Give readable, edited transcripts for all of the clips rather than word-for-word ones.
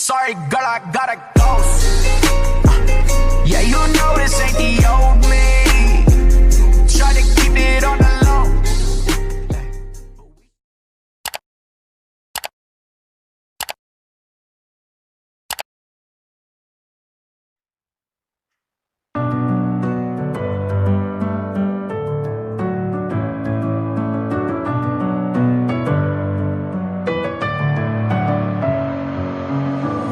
sorry, girl, I gotta go. Yeah, you know this ain't the old me. Try to keep it on the low.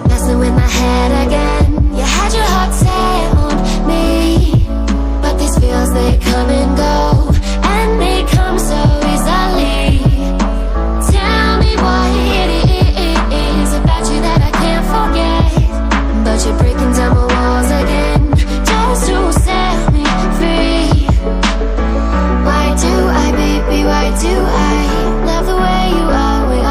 Messing with my head again. You had your heart set on me, but these feels, they come and go, and they come so easily. Tell me what it is about you that I can't forget, but you're breaking down my walls again, just to set me free. Why do I, baby, why do I love the way you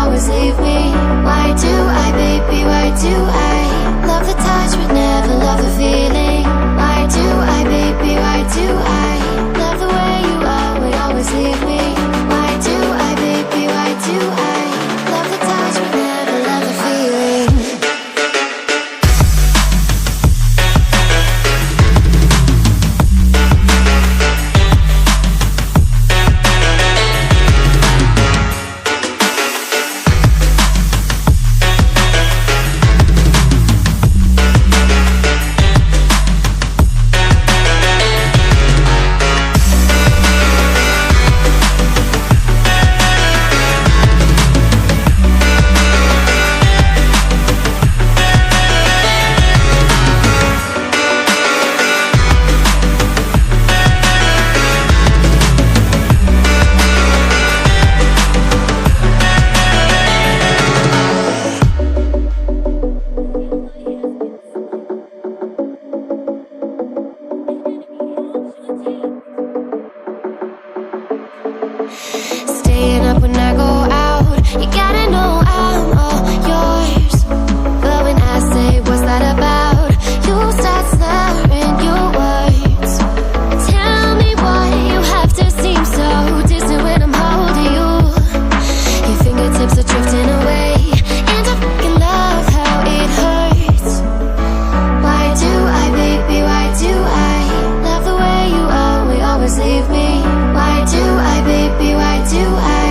always leave me? Why do I, baby, why do I love the touch but never love the feeling? Why do I, baby, why do I love the way you always leave me? Why do I, baby, why do I love the touch but never love the feeling? Staying up when I go out, you gotta know I'm all yours. But when I say what's that about, you start slurring your words. Tell me why you have to seem so distant when I'm holding you. Your fingertips are drifting away, and I fucking love how it hurts. Why do I, baby, why do I love the way you always leave me? Why do I, baby, why do I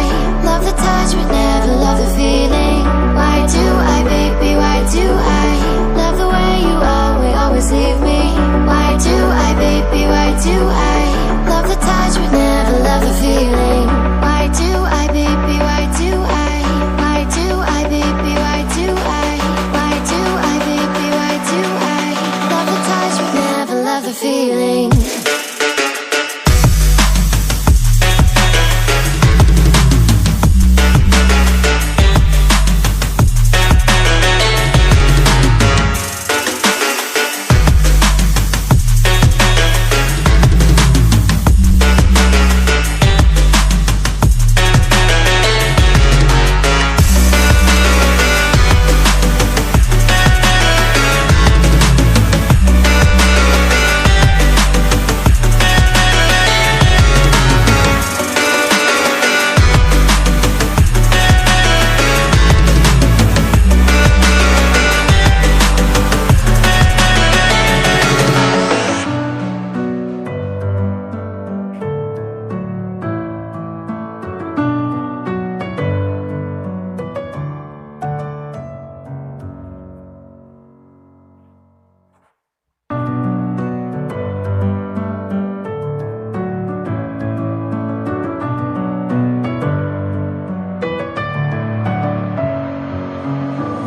love the touch but never love the feeling? Why do I, baby, why do I love the way you always leave me? Why do I, baby, why do I love the touch but never love the feeling? Why do I, baby, why do I? Why do I, baby, why do I? Why do I, baby, why do I love the touch but never love the feeling?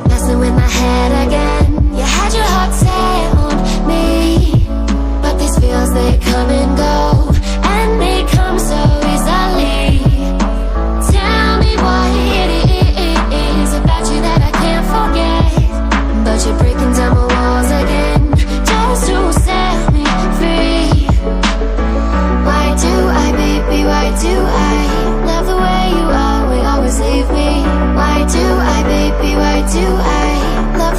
Messing with my head again. You had your heart set on me, but these feels, they come and go, and they come so easily. Tell me what it is about you that I can't forget, but you're breaking down my walls again, just to set me free. Why do I, baby, why do I love the way you always leave me? Why do I, baby, why do I love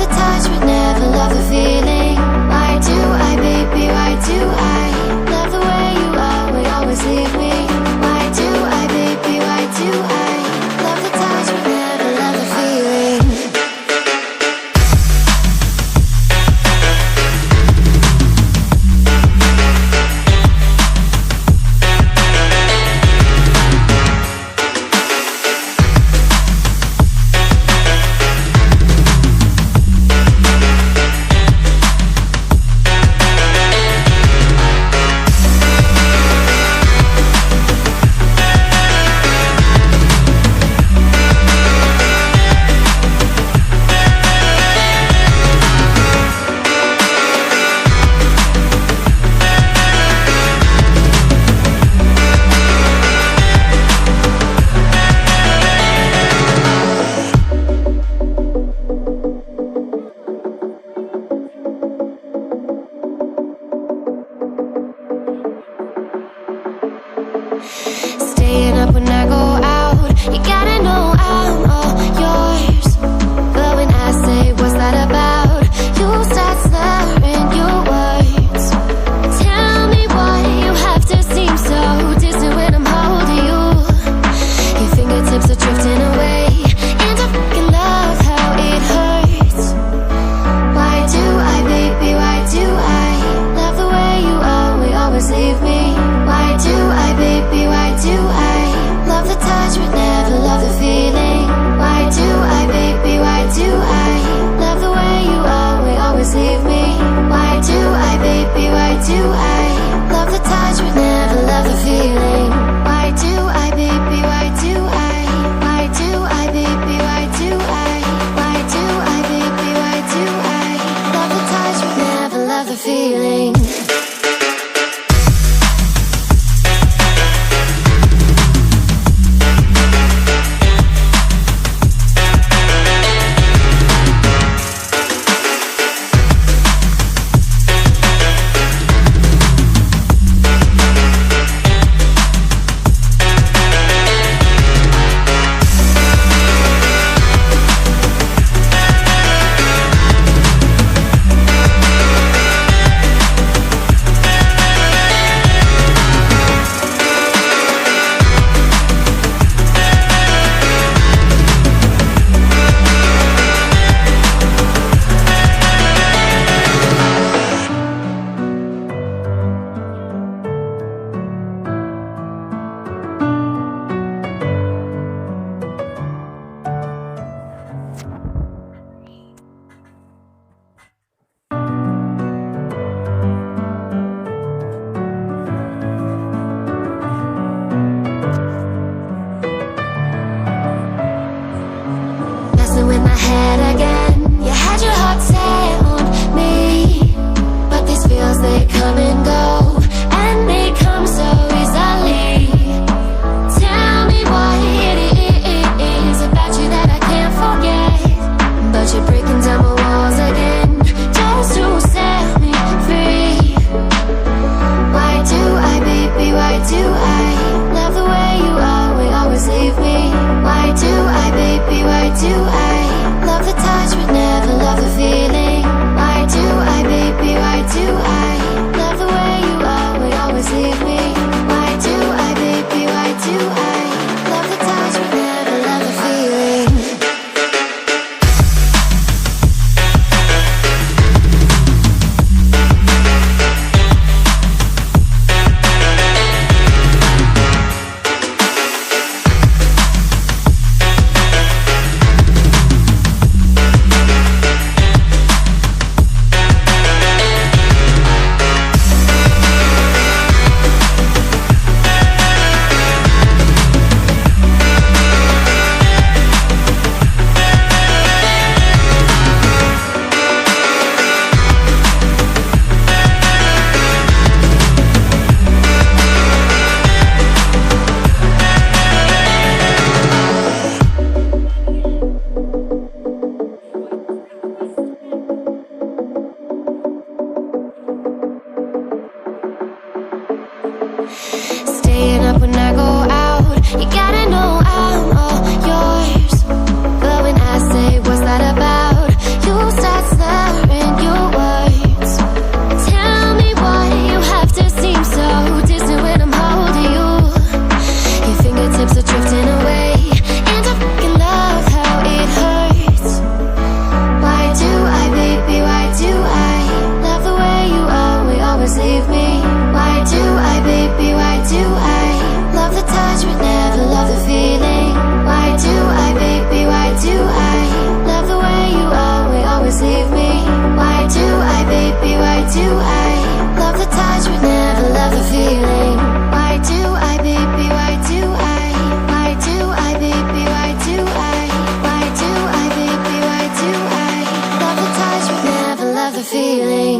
feeling. In my head again, you had your heart set on me, but these feels, they come and go, and they come so easily. Tell me what it is about you that I can't forget, but you're breaking down my walls again, just to set me free. Why do I, baby, why do I love the way you always leave me? Why do I, baby, why do I love the touch but never love the feeling? Why do I, baby, why do I love the way you always leave me? Why do I, baby, why do I love the touch but never love the feeling? Staying up when I go out, you gotta know I'm all yours. But when I say what's that about, you start slurring your words. Tell me why you have to seem so distant when I'm holding you. Your fingertips are drifting away, and I fucking love how it hurts. Why do I, baby, why do I love the way you always leave me? Why do I, baby, why do I love the touch but never love the feeling? Why do I, baby, why do I love the way you always leave me? Why do I, baby, why do I love the touch but never love the feeling? Why do I, baby, why do I? Why do I, baby, why do I? Why do I, baby, why do I love the touch but never love the feeling?